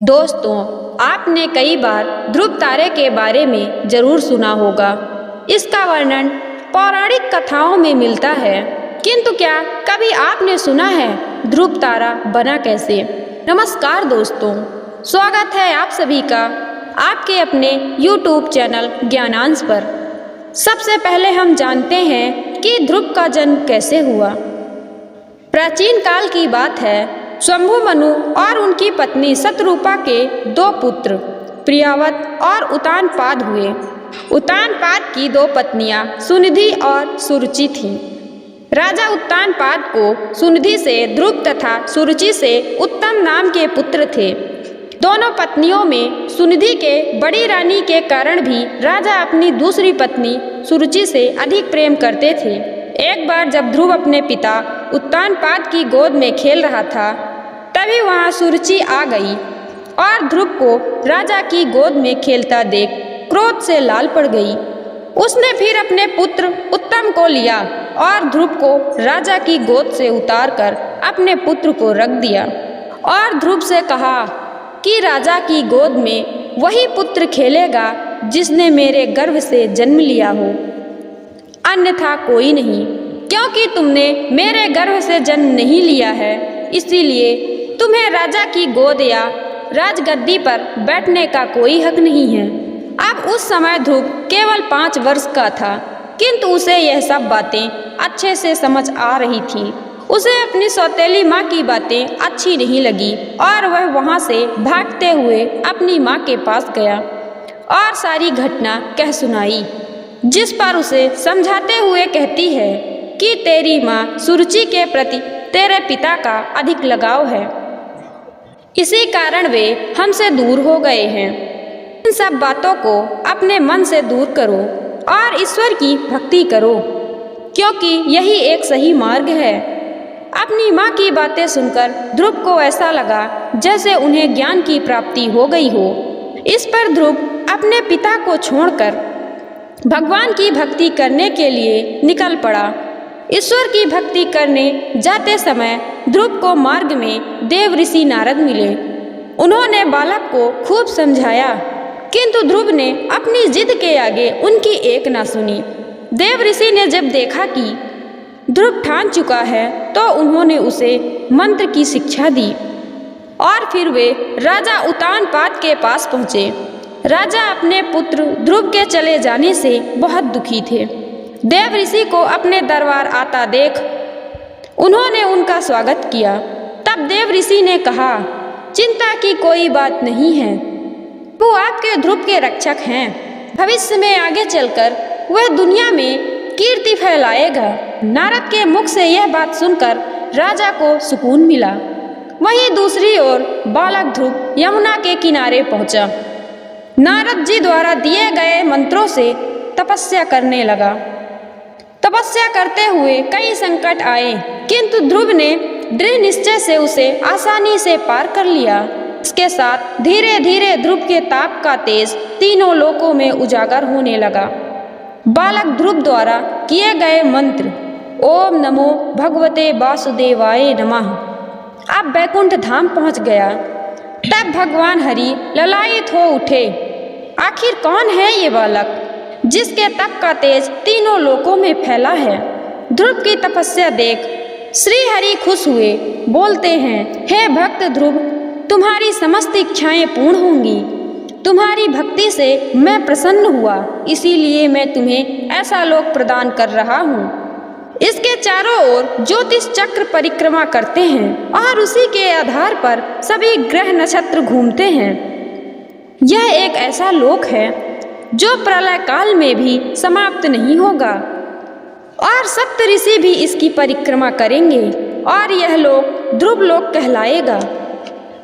दोस्तों, आपने कई बार ध्रुव तारे के बारे में जरूर सुना होगा। इसका वर्णन पौराणिक कथाओं में मिलता है, किंतु क्या कभी आपने सुना है ध्रुव तारा बना कैसे? नमस्कार दोस्तों, स्वागत है आप सभी का आपके अपने YouTube चैनल ज्ञानांश पर। सबसे पहले हम जानते हैं कि ध्रुव का जन्म कैसे हुआ। प्राचीन काल की बात है। शंभु मनु और उनकी पत्नी शतरूपा के दो पुत्र प्रियावत और उतानपाद हुए। उतानपाद की दो पत्नियां सुनिधि और सुरुचि थीं। राजा उतानपाद को सुनिधि से ध्रुव तथा सुरुचि से उत्तम नाम के पुत्र थे। दोनों पत्नियों में सुनिधि के बड़ी रानी के कारण भी राजा अपनी दूसरी पत्नी सुरुचि से अधिक प्रेम करते थे। एक बार जब ध्रुव अपने पिता उतानपाद की गोद में खेल रहा था, तभी वहां सुरुचि आ गई और ध्रुव को राजा की गोद में खेलता देख क्रोध से लाल पड़ गई। उसने फिर अपने पुत्र उत्तम को लिया और ध्रुव को राजा की गोद से उतारकर अपने पुत्र को रख दिया और ध्रुव से कहा कि राजा की गोद में वही पुत्र खेलेगा जिसने मेरे गर्भ से जन्म लिया हो, अन्यथा कोई नहीं। क्योंकि तुमने मेरे गर्भ से जन्म नहीं लिया है, इसीलिए तुम्हें राजा की गोद या राजगद्दी पर बैठने का कोई हक नहीं है। अब उस समय ध्रुव केवल 5 वर्ष का था, किंतु उसे यह सब बातें अच्छे से समझ आ रही थी। उसे अपनी सौतेली माँ की बातें अच्छी नहीं लगी और वह वहाँ से भागते हुए अपनी माँ के पास गया और सारी घटना कह सुनाई, जिस पर उसे समझाते हुए कहती है कि तेरी माँ सुरुचि के प्रति तेरे पिता का अधिक लगाव है, इसी कारण वे हमसे दूर हो गए हैं। इन सब बातों को अपने मन से दूर करो और ईश्वर की भक्ति करो, क्योंकि यही एक सही मार्ग है। अपनी माँ की बातें सुनकर ध्रुव को ऐसा लगा जैसे उन्हें ज्ञान की प्राप्ति हो गई हो। इस पर ध्रुव अपने पिता को छोड़कर भगवान की भक्ति करने के लिए निकल पड़ा। ईश्वर की भक्ति करने जाते समय ध्रुव को मार्ग में देव ऋषि नारद मिले। उन्होंने बालक को खूब समझाया, किंतु ध्रुव ने अपनी जिद के आगे उनकी एक न सुनी। देव ऋषि ने जब देखा कि ध्रुव ठान चुका है, तो उन्होंने उसे मंत्र की शिक्षा दी और फिर वे राजा उतानपाद के पास पहुँचे। राजा अपने पुत्र ध्रुव के चले जाने से बहुत दुखी थे। देव ऋषि को अपने दरबार आता देख उन्होंने उनका स्वागत किया। तब देव ऋषि ने कहा, चिंता की कोई बात नहीं है, वो आपके ध्रुव के रक्षक हैं। भविष्य में आगे चलकर वह दुनिया में कीर्ति फैलाएगा। नारद के मुख से यह बात सुनकर राजा को सुकून मिला। वहीं दूसरी ओर बालक ध्रुव यमुना के किनारे पहुंचा। नारद जी द्वारा दिए गए मंत्रों से तपस्या करने लगा। तपस्या करते हुए कई संकट आए, किंतु ध्रुव ने दृढ़ निश्चय से उसे आसानी से पार कर लिया। इसके साथ धीरे धीरे ध्रुव के ताप का तेज तीनों लोकों में उजागर होने लगा। बालक ध्रुव द्वारा किए गए मंत्र ओम नमो भगवते वासुदेवाय नमः अब बैकुंठ धाम पहुंच गया। तब भगवान हरि ललायित हो उठे, आखिर कौन है ये बालक जिसके तप का तेज तीनों लोकों में फैला है? ध्रुव की तपस्या देख श्री हरि खुश हुए, बोलते हैं, हे भक्त ध्रुव, तुम्हारी समस्त इच्छाएं पूर्ण होंगी। तुम्हारी भक्ति से मैं प्रसन्न हुआ, इसीलिए मैं तुम्हें ऐसा लोक प्रदान कर रहा हूँ। इसके चारों ओर ज्योतिष चक्र परिक्रमा करते हैं और उसी के आधार पर सभी ग्रह नक्षत्र घूमते हैं। यह एक ऐसा लोक है जो प्रलय काल में भी समाप्त नहीं होगा और सप्त ऋषि भी इसकी परिक्रमा करेंगे और यह लोक ध्रुव लोक कहलाएगा।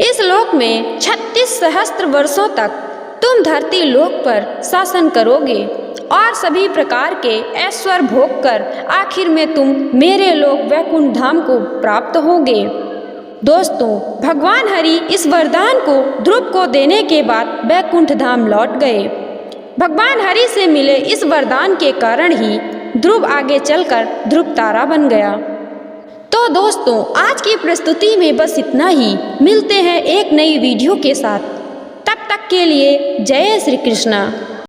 इस लोक में 36 सहस्त्र वर्षों तक तुम धरती लोक पर शासन करोगे और सभी प्रकार के ऐश्वर्य भोग कर आखिर में तुम मेरे लोक वैकुंठ धाम को प्राप्त होगे। दोस्तों, भगवान हरि इस वरदान को ध्रुव को देने के बाद वैकुंठ धाम लौट गए। भगवान हरि से मिले इस वरदान के कारण ही ध्रुव आगे चलकर ध्रुव तारा बन गया। तो दोस्तों आज की प्रस्तुति में बस इतना ही। मिलते हैं एक नई वीडियो के साथ। तब तक के लिए जय श्री कृष्णा।